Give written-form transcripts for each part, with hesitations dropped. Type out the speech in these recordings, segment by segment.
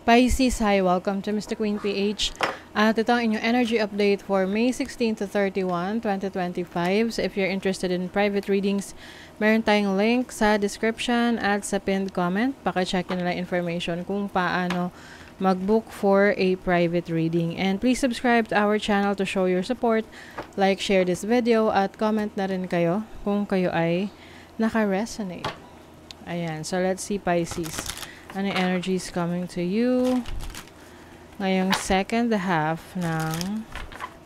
Pisces, hi! Welcome to Mr. Queen PH. At ito ang inyong energy update for May 16 to 31, 2025. So if you're interested in private readings, meron tayong link sa description at sa pinned comment. Pakicheck nyo na lang information kung paano mag-book for a private reading. And please subscribe to our channel to show your support. Like, share this video at comment na rin kayo kung kayo ay naka-resonate. Ayan, so let's see Pisces. Ano energy is coming to you ngayong second half ng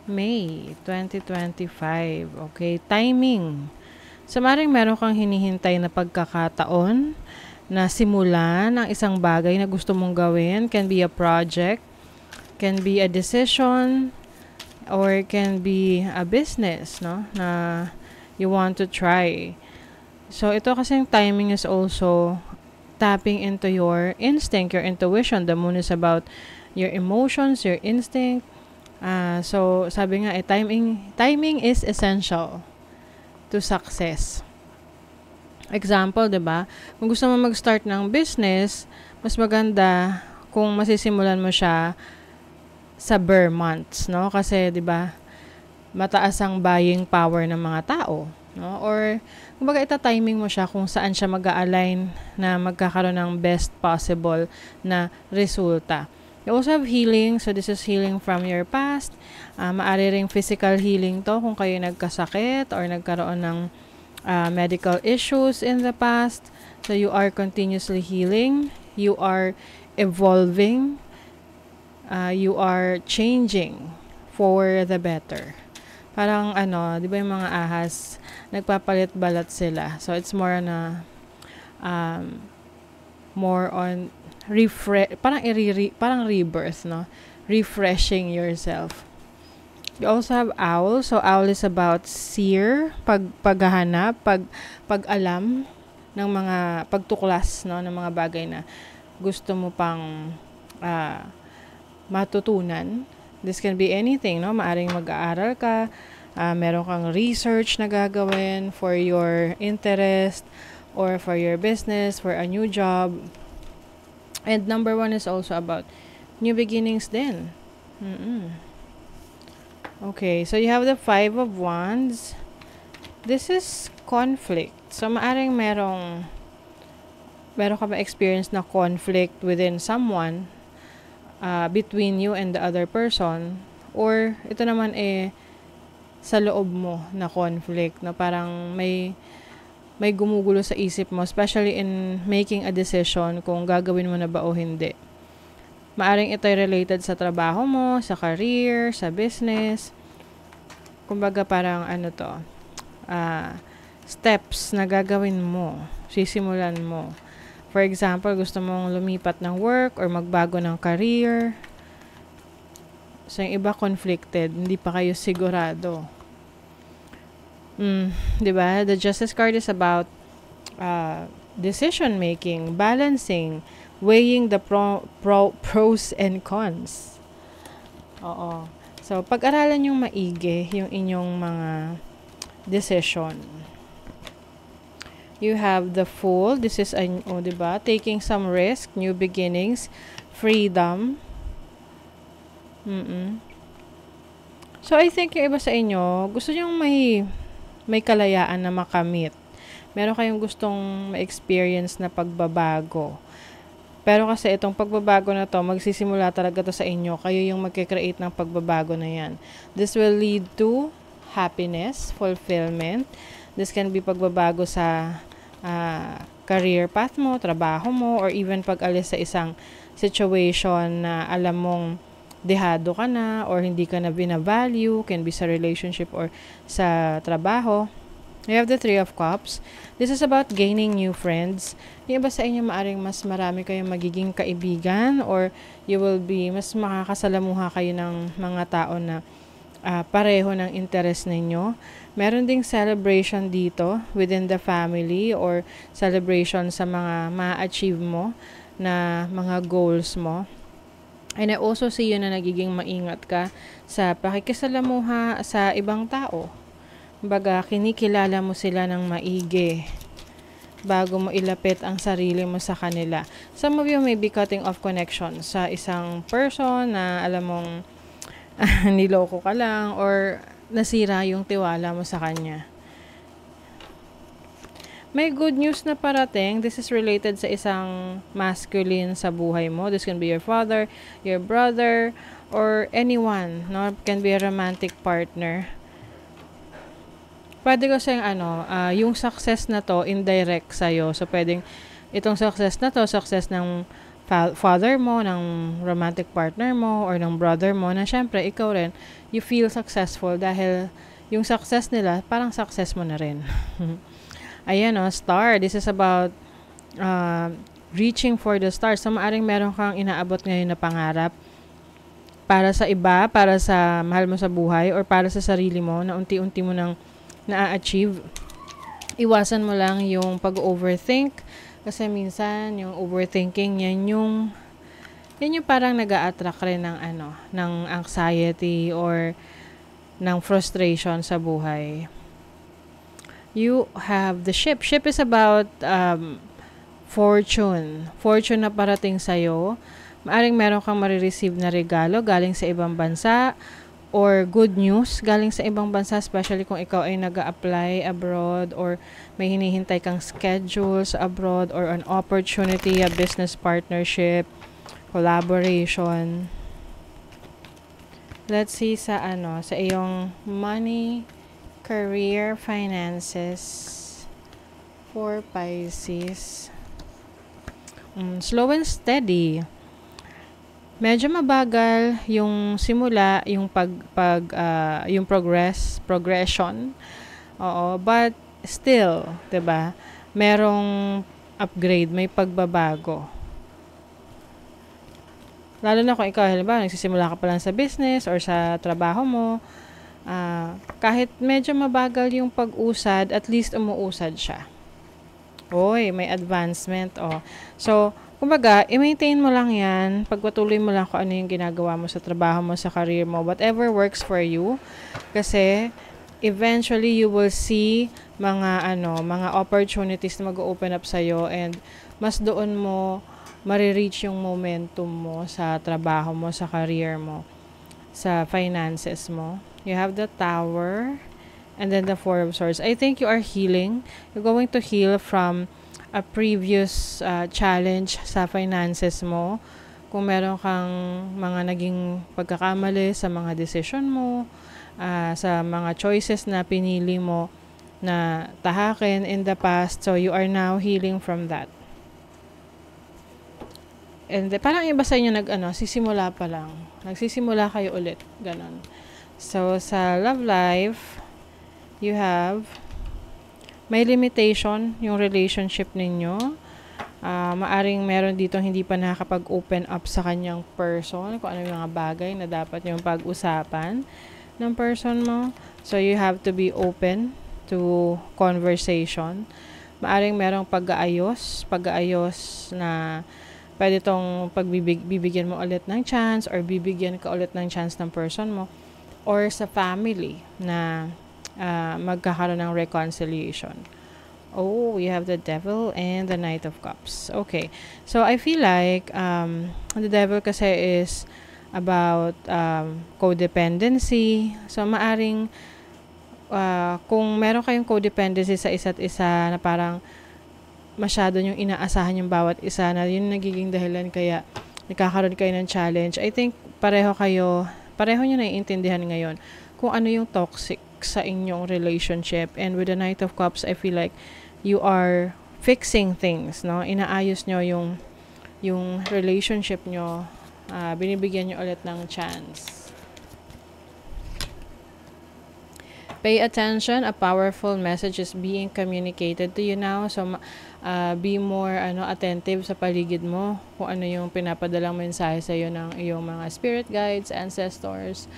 May 2025. Okay, timing. So maring meron kang hinihintay na pagkakataon na simulan ang isang bagay na gusto mong gawin. Can be a project, can be a decision, or can be a business, no? Na you want to try. So ito kasing timing is also tapping into your instinct, your intuition. The moon is about your emotions, your instinct. So, sabi nga, timing is essential to success. Example, diba? Kung gusto mo mag-start ng business, mas maganda kung masisimulan mo siya sa bare months, no? Kasi, diba, mataas ang buying power ng mga tao, no? Or kumbaga ita-timing mo siya kung saan siya mag-a-align na magkakaroon ng best possible na resulta. You also have healing. So this is healing from your past. Maari ring physical healing to kung kayo nagkasakit or nagkaroon ng medical issues in the past. So you are continuously healing. You are evolving. You are changing for the better. Parang di ba yung mga ahas, nagpapalit-balat sila. So it's more on parang rebirth, no? Refreshing yourself. You also have owl. So owl is about seer, paghahanap, pag-alam ng mga pagtuklas, no, ng mga bagay na gusto mo pang matutunan. This can be anything, no? Maaring mag-aaral ka, meron kang research na gagawin for your interest or for your business, for a new job. And number 1 is also about new beginnings din. Okay, so you have the 5 of Wands. This is conflict. So maaring meron ka ba experience na conflict within someone, between you and the other person, or ito naman sa loob mo na conflict, na parang may gumugulo sa isip mo, especially in making a decision kung gagawin mo na ba o hindi. Maaring ito ay related sa trabaho mo, sa career, sa business. Kumbaga parang steps na gagawin mo, sisimulan mo. For example, gusto mong lumipat ng work or magbago ng career. So, yung iba conflicted, hindi pa kayo sigurado. Diba? The Justice card is about decision making, balancing, weighing the pros and cons. Oo. So, pag-aralan yung maigi yung inyong mga decision. You have the Fool. This is diba? Taking some risk, new beginnings, freedom. So I think yung iba sa inyo, gusto nyo may kalayaan na makamit. Meron kayong gustong ma-experience na pagbabago. Pero kasi itong pagbabago na to, magsisimula talaga to sa inyo. Kayo yung magkikreate ng pagbabago na yan. This will lead to happiness, fulfillment. This can be pagbabago sa career path mo, trabaho mo, or even pag-alis sa isang situation na alam mong dehado ka na or hindi ka na binavalue, can be sa relationship or sa trabaho. You have the 3 of Cups. This is about gaining new friends. Yung iba sa inyo maaring mas marami kayong magiging kaibigan, or you will be mas makakasalamuha kayo ng mga tao na pareho ng interest ninyo. Meron ding celebration dito within the family, or celebration sa mga ma-achieve mo na mga goals mo. And I also see you na nagiging maingat ka sa pakikisalamuha sa ibang tao. Kumbaga, kinikilala mo sila ng maigi. bago mo ilapit ang sarili mo sa kanila. Some of you may be cutting off connection sa isang person na alam mong niloko ka lang or nasira yung tiwala mo sa kanya. May good news na parating. This is related sa isang masculine sa buhay mo. This can be your father, your brother, or anyone. No? It can be a romantic partner. Pwede ko sayang yung success na to indirect sa'yo. So, pwedeng itong success na to, success ng father mo, ng romantic partner mo, or ng brother mo, na syempre, ikaw rin, you feel successful dahil yung success nila, parang success mo na rin. Ayan star. This is about reaching for the stars. So, maaring meron kang inaabot ngayon na pangarap para sa iba, para sa mahal mo sa buhay, or para sa sarili mo na unti-unti mo nang na-achieve. Iwasan mo lang yung pag-overthink kasi minsan yung overthinking yan yung parang nag-a-attract rin ng anxiety or ng frustration sa buhay. You have the ship. Ship is about fortune. Fortune na parating sa'yo. Maaring meron kang marireceive na regalo galing sa ibang bansa or good news galing sa ibang bansa, especially kung ikaw ay nag-a-apply abroad or may hinihintay kang schedules abroad or an opportunity, a business partnership, collaboration. Let's see sa iyong money, career, finances for Pisces. Slow and steady. Medyo mabagal yung simula, yung yung progression. Oo, but still, 'di ba? Merong upgrade, may pagbabago. Lalo na kung ikaw, halimbawa, nagsisimula ka pa lang sa business or sa trabaho mo, kahit medyo mabagal yung pag-usad, at least umuusad siya. Oy, may advancement, So, kumbaga, i-maintain mo lang yan, pagpatuloy mo lang kung ano yung ginagawa mo sa trabaho mo, sa career mo, whatever works for you. Kasi, eventually, you will see mga opportunities na mag-open up sa'yo and mas doon mo marireach yung momentum mo sa trabaho mo, sa career mo, sa finances mo. You have the Tower and then the Four of Swords. I think you are healing. You're going to heal from a previous challenge sa finances mo. Kung meron kang mga naging pagkakamali sa mga decision mo, sa mga choices na pinili mo na tahakin in the past, so you are now healing from that. And parang iba sa inyo sisimula pa lang. Nagsisimula kayo ulit. Ganon. So, sa love life, you have may limitation yung relationship ninyo. Maaring meron dito hindi pa nakakapag-open up sa kanyang person, kung ano yung mga bagay na dapat yung pag-usapan ng person mo. So, you have to be open to conversation. Maaring merong pag-aayos na pwede itong bibigyan mo ulit ng chance or bibigyan ka ulit ng chance ng person mo or sa family na magkakaroon ng reconciliation. Oh, you have the Devil and the Knight of Cups. Okay. So, I feel like the Devil kasi is about codependency. So, maaring kung meron kayong codependency sa isa't isa na parang masyado yung inaasahan yung bawat isa na yun nagiging dahilan kaya nagkakaroon kayo ng challenge. I think pareho nyo naiintindihan ngayon kung ano yung toxic sa inyong relationship. And with the Knight of Cups, I feel like you are fixing things, no? Inaayos nyo yung relationship nyo, binibigyan nyo ulit ng chance. Pay attention, a powerful message is being communicated to you now. So, be more attentive sa paligid mo, kung ano yung pinapadalang mensahe sa iyo ng iyong mga spirit guides, ancestors.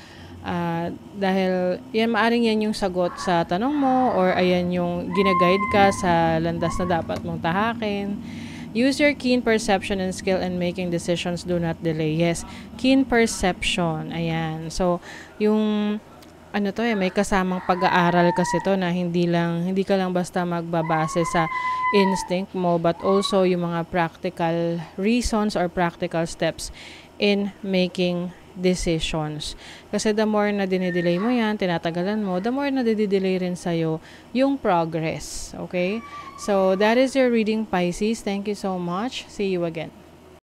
Dahil maaring yan yung sagot sa tanong mo or ayan yung ginaguide ka sa landas na dapat mong tahakin. Use your keen perception and skill in making decisions. Do not delay. Yes, keen perception. Ayan. So, yung ano to may kasamang pag-aaral kasi to na hindi ka lang basta magbabase sa instinct mo but also yung mga practical reasons or practical steps in making decisions. Kasi the more na dinidelay mo yan, tinatagalan mo, the more na didelay rin sa'yo yung progress. Okay? So, that is your reading, Pisces. Thank you so much. See you again.